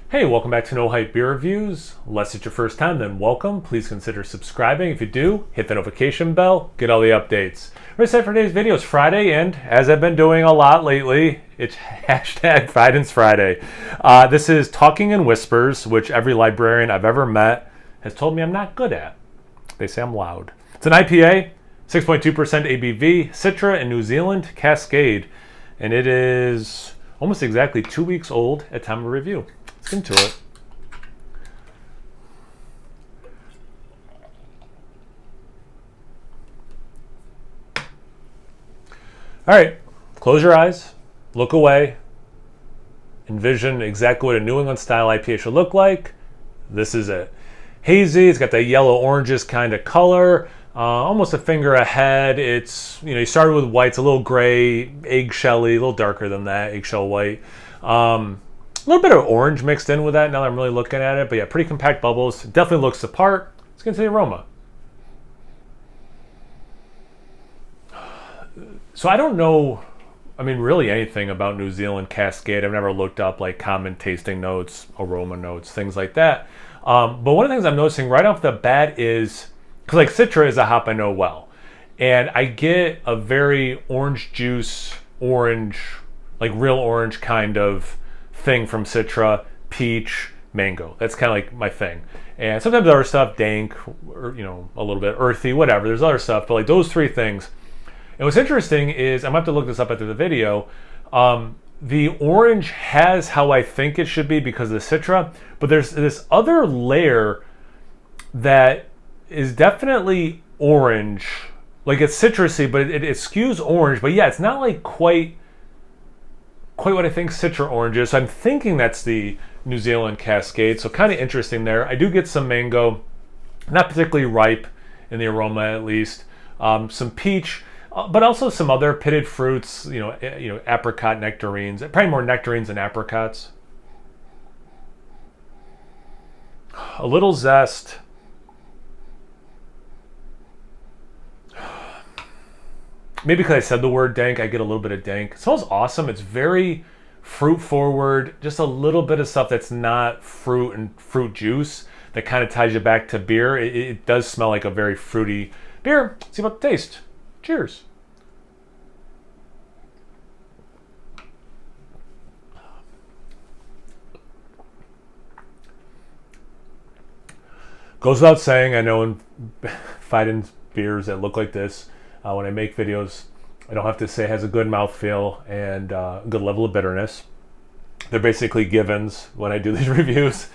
Hey, welcome back to No Hype Beer Reviews. Unless it's your first time, then welcome. Please consider subscribing. If you do, hit the notification bell, get all the updates. We're excited for today's video. It's Friday, and as I've been doing a lot lately, it's hashtag Fidens Friday. This is Talking in Whispers, which every librarian I've ever met has told me I'm not good at. They say I'm loud. It's an IPA, 6.2% ABV, Citra in New Zealand, Cascade, and it is almost exactly 2 weeks old at time of review. Into it. All right, close your eyes, look away, envision exactly what a New England style IPA should look like. This is it. Hazy, it's got that yellow oranges kind of color, almost a finger ahead. It's, you started with whites, a little gray, eggshelly, a little darker than that, eggshell white. A little bit of orange mixed in with that now that I'm really looking at it. But yeah, pretty compact bubbles. It definitely looks the part. Let's get into the aroma. So I don't know, really anything about New Zealand Cascade. I've never looked up like common tasting notes, aroma notes, things like that. But one of the things I'm noticing right off the bat is, because like Citra is a hop I know well. And I get a very orange juice, orange, like real orange kind of thing from Citra, peach, mango. That's kind of like my thing. And sometimes other stuff, dank, or a little bit earthy, whatever. There's other stuff, but like those three things. And what's interesting is, I'm gonna have to look this up after the video. The orange has how I think it should be because of the Citra, but there's this other layer that is definitely orange. Like it's citrusy, but it skews orange. But yeah, it's not like quite what I think Citra orange is. So I'm thinking that's the New Zealand Cascade. So kind of interesting there. I do get some mango, not particularly ripe in the aroma at least. Some peach, but also some other pitted fruits. Apricot, nectarines. Probably more nectarines than apricots. A little zest. Maybe because I said the word dank, I get a little bit of dank. It smells awesome. It's very fruit forward. Just a little bit of stuff that's not fruit and fruit juice that kind of ties you back to beer. It does smell like a very fruity beer. Let's see about the taste. Cheers. Goes without saying, I know in Fidens beers that look like this, when I make videos, I don't have to say it has a good mouthfeel and a good level of bitterness. They're basically givens when I do these reviews.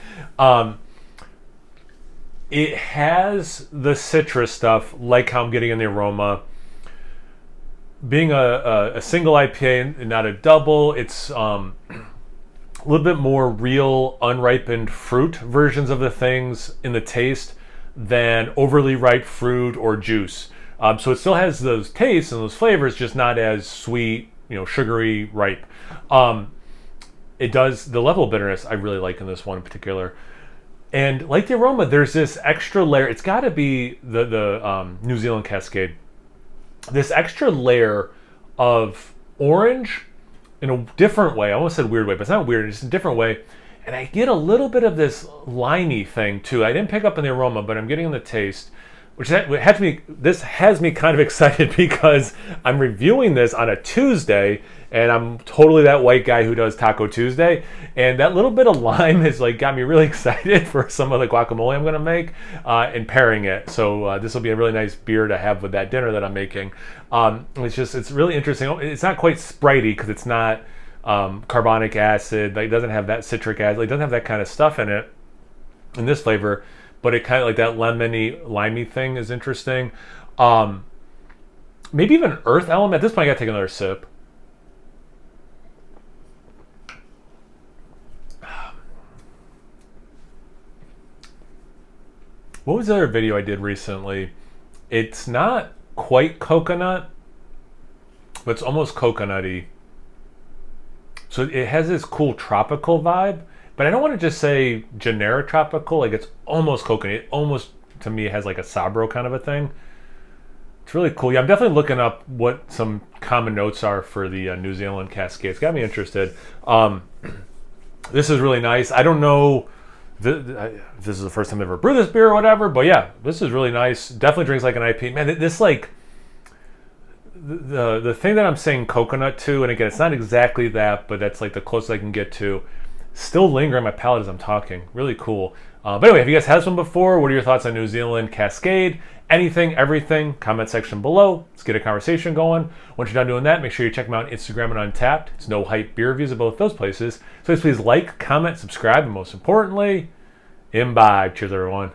It has the citrus stuff, like how I'm getting in the aroma. Being a single IPA and not a double, it's a little bit more real unripened fruit versions of the things in the taste than overly ripe fruit or juice. So it still has those tastes and those flavors, just not as sweet, sugary, ripe. It does, the level of bitterness I really like in this one in particular. And like the aroma, there's this extra layer. It's got to be the New Zealand Cascade. This extra layer of orange in a different way. I almost said weird way, but it's not weird. It's just a different way. And I get a little bit of this limey thing too. I didn't pick up in the aroma, but I'm getting in the taste. This has me kind of excited because I'm reviewing this on a Tuesday, and I'm totally that white guy who does Taco Tuesday, and that little bit of lime has got me really excited for some of the guacamole I'm going to make and pairing it. So this will be a really nice beer to have with that dinner that I'm making. It's really interesting. It's not quite Spritey because it's not carbonic acid. It doesn't have that citric acid. It doesn't have that kind of stuff in it in this flavor. But it kind of like that lemony, limey thing is interesting. Maybe even earth element. At this point, I got to take another sip. What was the other video I did recently? It's not quite coconut, but it's almost coconutty. So it has this cool tropical vibe. But I don't want to just say generic tropical, like it's almost coconut. It almost, to me, has like a Sabro kind of a thing. It's really cool. Yeah, I'm definitely looking up what some common notes are for the New Zealand Cascade. It's got me interested. This is really nice. I don't know if this is the first time I've ever brewed this beer or whatever, but yeah, this is really nice. Definitely drinks like an IPA. Man, this like the thing that I'm saying coconut to, and again, it's not exactly that, but that's like the closest I can get to. Still lingering on my palate as I'm talking. Really cool. But anyway, have you guys had this one before? What are your thoughts on New Zealand Cascade? Anything, everything, comment section below. Let's get a conversation going. Once you're done doing that, make sure you check them out on Instagram and Untappd. It's No Hype Beer Reviews at both those places. So please like, comment, subscribe, and most importantly, imbibe. Cheers, everyone.